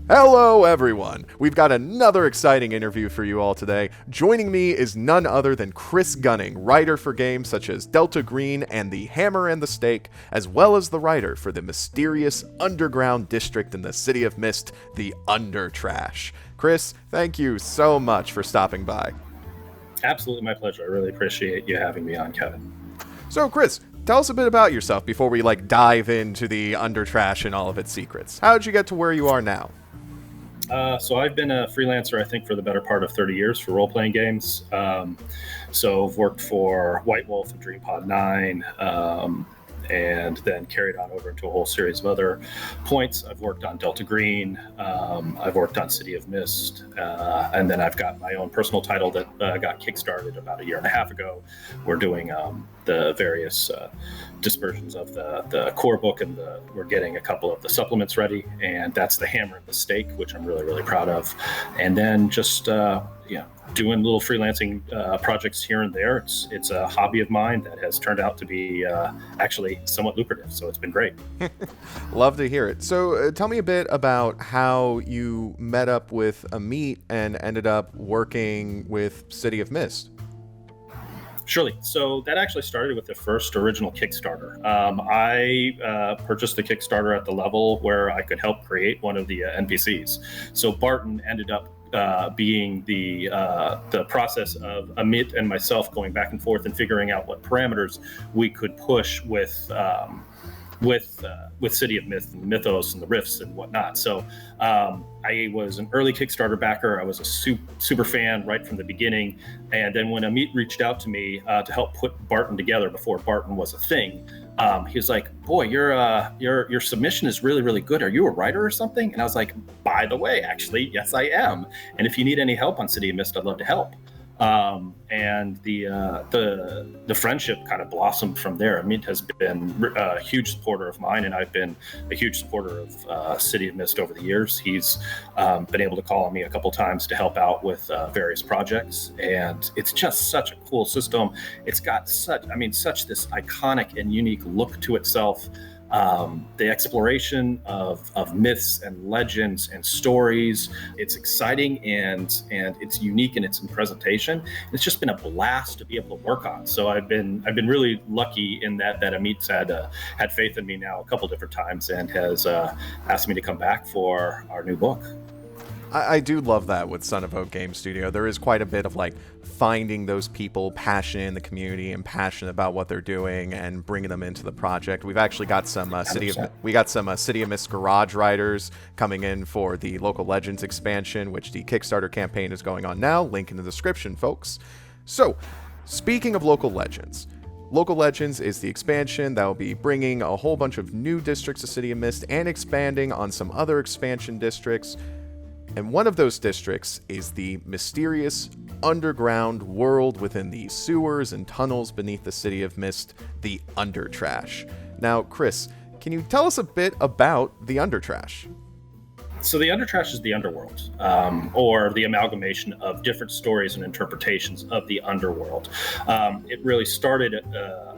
Hello, everyone. We've got another exciting interview for you all today. Joining me is none other than Chris Gunning, writer for games such as Delta Green and The Hammer and the Stake, as well as the writer for the mysterious underground district in the City of Mist, the Undertrash. Chris, thank you so much for stopping by. Absolutely my pleasure. I really appreciate you having me on, Kevin. So, Chris, tell us a bit about yourself before we dive into the Undertrash and all of its secrets. How did you get to where you are now? So I've been a freelancer, I think, for the better part of 30 years for role-playing games. So I've worked for White Wolf and DreamPod 9, and then carried on over into a whole series of other points. I've worked on Delta Green. I've worked on City of Mist. And then I've got my own personal title that got kickstarted about a year and a half ago. We're doing the various dispersions of the core book, and we're getting a couple of the supplements ready. And that's the Hammer and the Stake, which I'm really, really proud of. And then just, doing little freelancing projects here and there. It's a hobby of mine that has turned out to be actually somewhat lucrative. So it's been great. Love to hear it. So tell me a bit about how you met up with Amit and ended up working with City of Mist. Surely. So that actually started with the first original Kickstarter. I purchased the Kickstarter at the level where I could help create one of the NPCs. So Barton ended up being the process of Amit and myself going back and forth and figuring out what parameters we could push with City of Myth and the mythos and the riffs and whatnot. So I was an early Kickstarter backer. I was a super fan right from the beginning. And then when Amit reached out to me to help put Barton together before Barton was a thing, he was like, "Boy, your submission is really, really good. Are you a writer or something?" And I was like, "By the way, actually, yes, I am. And if you need any help on City of Mist, I'd love to help." And the friendship kind of blossomed from there. Amit has been a huge supporter of mine, and I've been a huge supporter of City of Mist over the years. He's been able to call on me a couple times to help out with various projects, and it's just such a cool system. It's got such this iconic and unique look to itself. The exploration of myths and legends and stories. It's exciting and it's unique in its presentation. It's just been a blast to be able to work on. So I've been really lucky in that Amit's had faith in me now a couple different times and has asked me to come back for our new book. I do love that with Son of Oak Game Studio. There is quite a bit of finding those people passionate in the community and passionate about what they're doing and bringing them into the project. We've actually got some City of Mist garage writers coming in for the Local Legends expansion, which the Kickstarter campaign is going on now. Link in the description, folks. So, speaking of Local Legends is the expansion that will be bringing a whole bunch of new districts to City of Mist and expanding on some other expansion districts. And one of those districts is the mysterious underground world within the sewers and tunnels beneath the City of Mist, the Undertrash. Now, Chris, can you tell us a bit about the Undertrash? So the Undertrash is the underworld, or the amalgamation of different stories and interpretations of the underworld. It really started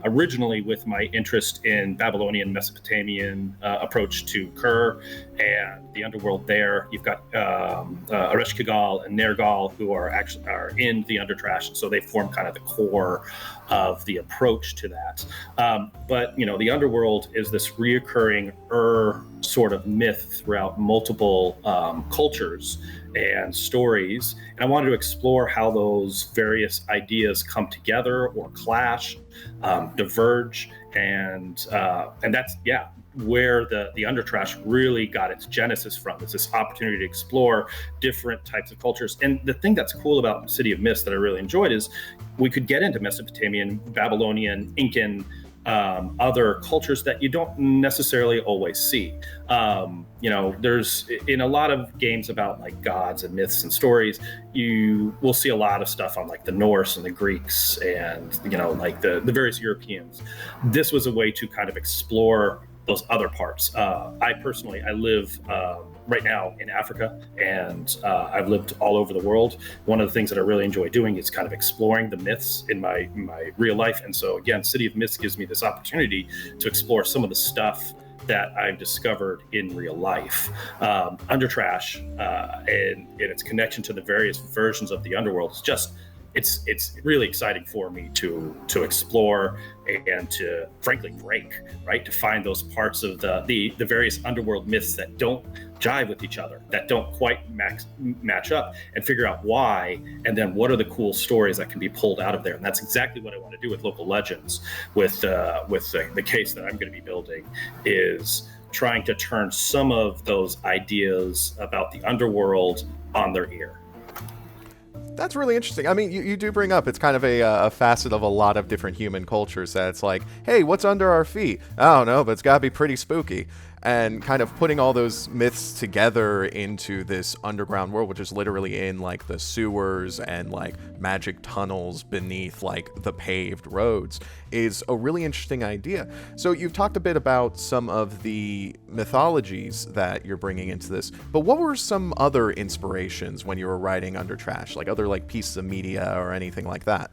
originally with my interest in Babylonian Mesopotamian approach to Ker and the underworld there. You've got Ereshkigal and Nergal who are in the Undertrash, so they form kind of the core of the approach to that. But the underworld is this reoccurring sort of myth throughout multiple cultures and stories, and I wanted to explore how those various ideas come together or clash, diverge, and that's where the Undertrash really got its genesis from. It's this opportunity to explore different types of cultures. And the thing that's cool about City of Mist that I really enjoyed is we could get into Mesopotamian, Babylonian, Incan, other cultures that you don't necessarily always see. There's in a lot of games about gods and myths and stories, you will see a lot of stuff on the Norse and the Greeks and the various Europeans. This was a way to kind of explore those other parts. I live right now in Africa, and I've lived all over the world. One of the things that I really enjoy doing is kind of exploring the myths in my real life. And so again, City of Mist gives me this opportunity to explore some of the stuff that I've discovered in real life. Undertrash and its connection to the various versions of the underworld is just it's really exciting for me to explore and to frankly break, right, to find those parts of the various underworld myths that don't jive with each other, that don't quite match up, and figure out why, and then what are the cool stories that can be pulled out of there. And that's exactly what I want to do with Local Legends, with the case that I'm going to be building, is trying to turn some of those ideas about the underworld on their ear. That's really interesting. I mean, you do bring up, it's kind of a facet of a lot of different human cultures that it's like, hey, what's under our feet? I don't know, but it's got to be pretty spooky. And kind of putting all those myths together into this underground world, which is literally in like the sewers and like magic tunnels beneath like the paved roads, is a really interesting idea. So you've talked a bit about some of the mythologies that you're bringing into this, but what were some other inspirations when you were writing Undertrash, like other like pieces of media or anything like that?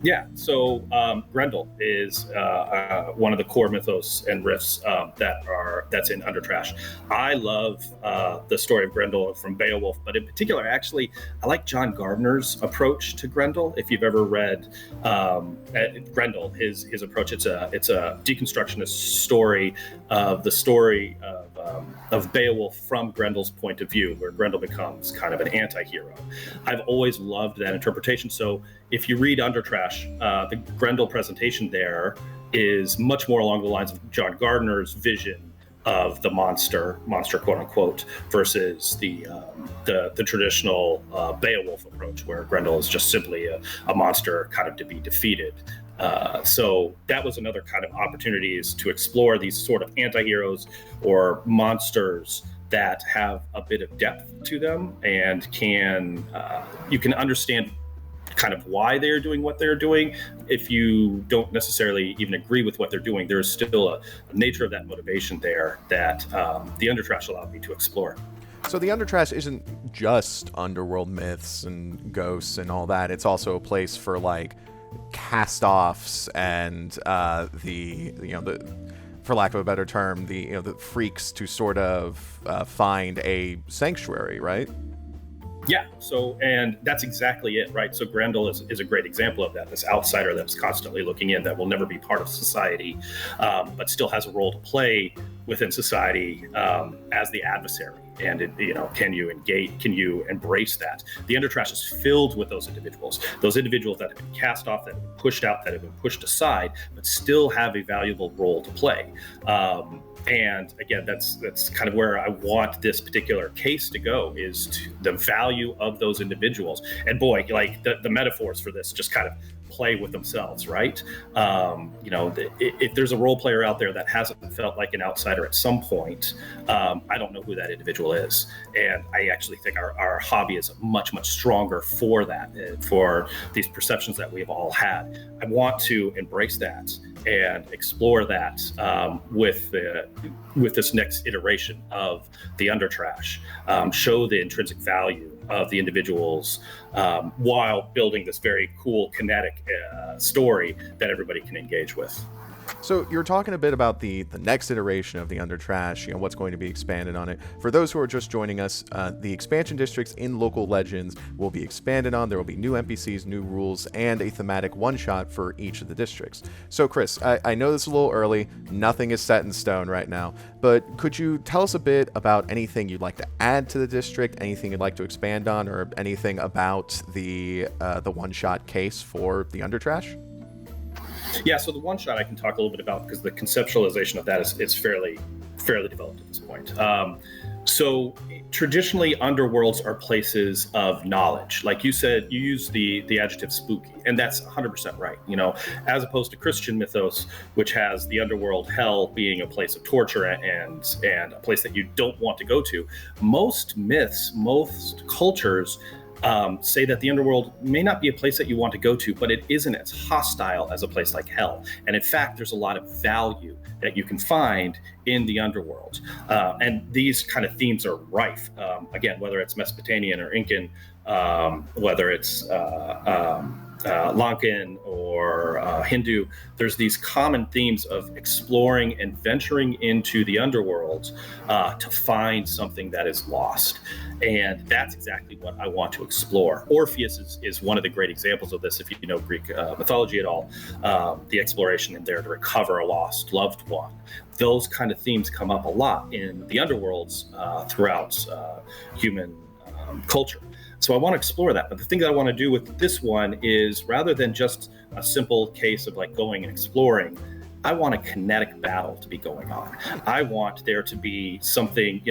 Yeah, so Grendel is one of the core mythos and riffs that's in Undertrash. I love the story of Grendel from Beowulf, but in particular, actually, I like John Gardner's approach to Grendel. If you've ever read Grendel, his approach, it's a deconstructionist story of the story of Beowulf from Grendel's point of view, where Grendel becomes kind of an anti-hero. I've always loved that interpretation. So if you read Undertrash, the Grendel presentation there is much more along the lines of John Gardner's vision of the monster quote unquote, versus the traditional Beowulf approach, where Grendel is just simply a monster kind of to be defeated. So that was another kind of opportunities to explore these sort of anti-heroes or monsters that have a bit of depth to them, and you can understand kind of why they're doing what they're doing. If you don't necessarily even agree with what they're doing, there's still a nature of that motivation there that the Undertrash allowed me to explore. So the Undertrash isn't just underworld myths and ghosts and all that. It's also a place for like cast-offs and for lack of a better term, the freaks to sort of find a sanctuary, right? Yeah, and that's exactly it, right? So Grendel is a great example of that, this outsider that's constantly looking in, that will never be part of society, but still has a role to play within society as the adversary. And can you embrace that? The Undertrash is filled with those individuals that have been cast off, that have been pushed out, that have been pushed aside, but still have a valuable role to play. And again, that's kind of where I want this particular case to go, is to the value of those individuals. And boy, like the metaphors for this just kind of play with themselves, right? If there's a role player out there that hasn't felt like an outsider at some point, I don't know who that individual is. And I actually think our hobby is much, much stronger for that, for these perceptions that we've all had. I want to embrace that and explore that with this next iteration of the Undertrash, show the intrinsic value of the individuals while building this very cool kinetic story that everybody can engage with. So you're talking a bit about the next iteration of the Undertrash, what's going to be expanded on it. For those who are just joining us, the expansion districts in Local Legends will be expanded on. There will be new NPCs, new rules, and a thematic one-shot for each of the districts. So Chris, I know this is a little early. Nothing is set in stone right now, but could you tell us a bit about anything you'd like to add to the district, anything you'd like to expand on, or anything about the one-shot case for the Undertrash? Yeah, so the one shot I can talk a little bit about, because the conceptualization of that is fairly developed at this point. So traditionally, underworlds are places of knowledge. Like you said, you use the adjective spooky, and that's 100% right. As opposed to Christian mythos, which has the underworld, hell, being a place of torture and a place that you don't want to go to. Most myths, most cultures say that the underworld may not be a place that you want to go to, but it isn't as hostile as a place like hell. And in fact, there's a lot of value that you can find in the underworld. And these kind of themes are rife. Again, whether it's Mesopotamian or Incan whether it's Lankan or Hindu. There's these common themes of exploring and venturing into the underworld to find something that is lost. And that's exactly what I want to explore. Orpheus is one of the great examples of this, if you know Greek mythology at all. The exploration in there to recover a lost loved one. Those kind of themes come up a lot in the underworlds throughout human culture. So I want to explore that. But the thing that I want to do with this one is, rather than just a simple case of like going and exploring, I want a kinetic battle to be going on. I want there to be something,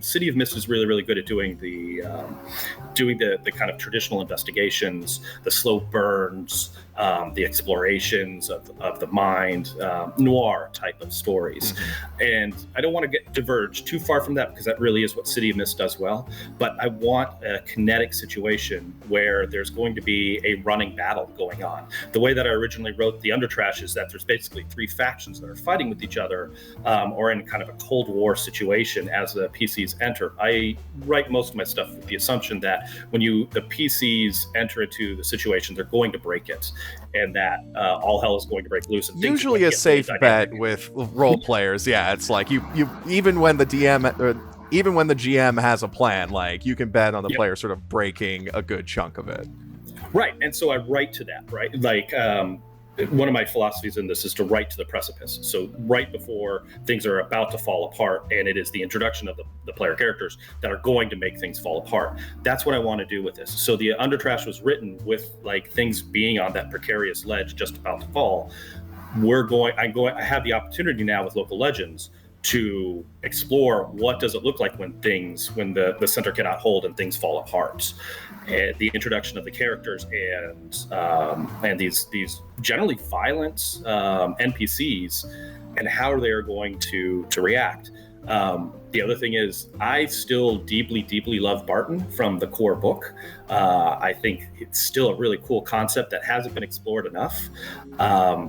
City of Mist is really, really good at doing the kind of traditional investigations, the slow burns, the explorations of the mind, noir type of stories. Mm-hmm. And I don't want to diverge too far from that, because that really is what City of Mist does well. But I want a kinetic situation where there's going to be a running battle going on. The way that I originally wrote the Undertrash is that there's basically 3 factions that are fighting with each other, or in kind of a Cold War situation as the PCs enter. I write most of my stuff with the assumption that when the PCs enter into the situation, they're going to break it, and that all hell is going to break loose. And usually a safe bet with role players. Yeah, it's like you even when the GM has a plan, like you can bet on the player sort of breaking a good chunk of it. Right, and so I write to that, right? Like one of my philosophies in this is to write to the precipice. So right before things are about to fall apart, and it is the introduction of the player characters that are going to make things fall apart. That's what I want to do with this. So the Undertrash was written with like things being on that precarious ledge just about to fall. I have the opportunity now with local legends to explore what does it look like when the center cannot hold and things fall apart. And the introduction of the characters and these generally violent NPCs and how they are going to react. The other thing is, I still deeply, deeply love Barton from the core book. I think it's still a really cool concept that hasn't been explored enough. As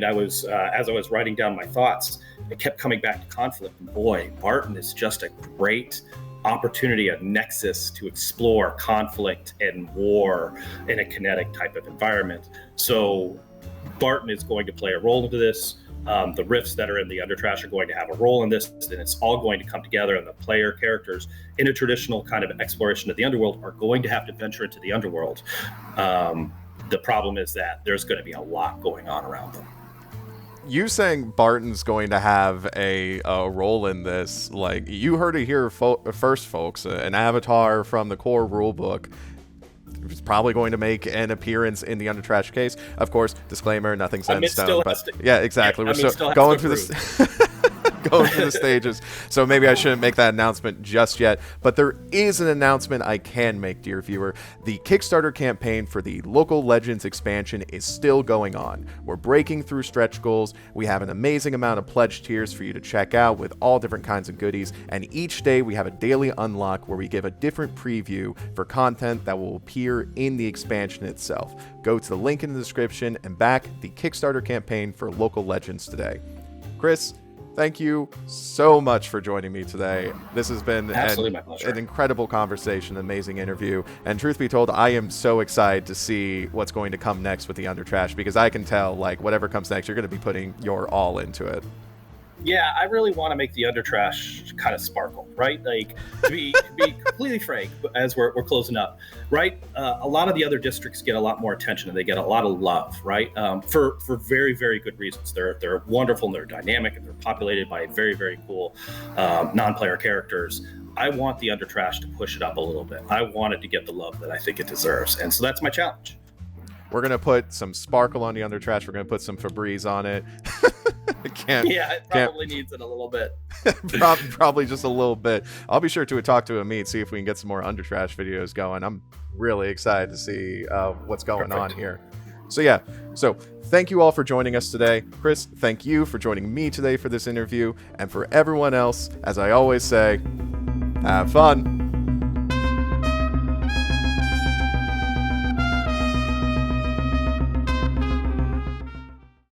I was writing down my thoughts, it kept coming back to conflict. And boy, Barton is just a great opportunity, a nexus to explore conflict and war in a kinetic type of environment. So Barton is going to play a role into this. The riffs that are in the Undertrash are going to have a role in this, and it's all going to come together, and the player characters in a traditional kind of exploration of the underworld are going to have to venture into the underworld. The problem is that there's going to be a lot going on around them. You saying Barton's going to have a role in this, like, you heard it here first, folks. An avatar from the core rulebook is probably going to make an appearance in the Undertrash case. Of course, disclaimer, nothing's set in stone. But yeah, exactly. We're still going through this. Going through the stages, so maybe I shouldn't make that announcement just yet, but there is an announcement I can make, dear viewer. The Kickstarter campaign for the Local Legends expansion is still going on. We're breaking through stretch goals. We have an amazing amount of pledge tiers for you to check out with all different kinds of goodies, and each day we have a daily unlock where we give a different preview for content that will appear in the expansion itself. Go to the link in the description and back the Kickstarter campaign for Local Legends today. Chris, thank you so much for joining me today. This has been an incredible conversation, amazing interview. And truth be told, I am so excited to see what's going to come next with the Undertrash, because I can tell, like, whatever comes next, you're going to be putting your all into it. Yeah, I really want to make the Undertrash kind of sparkle, right? Like, to be completely frank, as we're closing up, right? A lot of the other districts get a lot more attention and they get a lot of love, right? For very, very good reasons. They're wonderful and they're dynamic and they're populated by very, very cool non-player characters. I want the Undertrash to push it up a little bit. I want it to get the love that I think it deserves, and so that's my challenge. We're going to put some sparkle on the Undertrash. We're going to put some Febreze on it. It probably needs it a little bit. Probably just a little bit. I'll be sure to talk to Amit, see if we can get some more Undertrash videos going. I'm really excited to see what's going on here. So thank you all for joining us today. Chris, thank you for joining me today for this interview. And for everyone else, as I always say, have fun.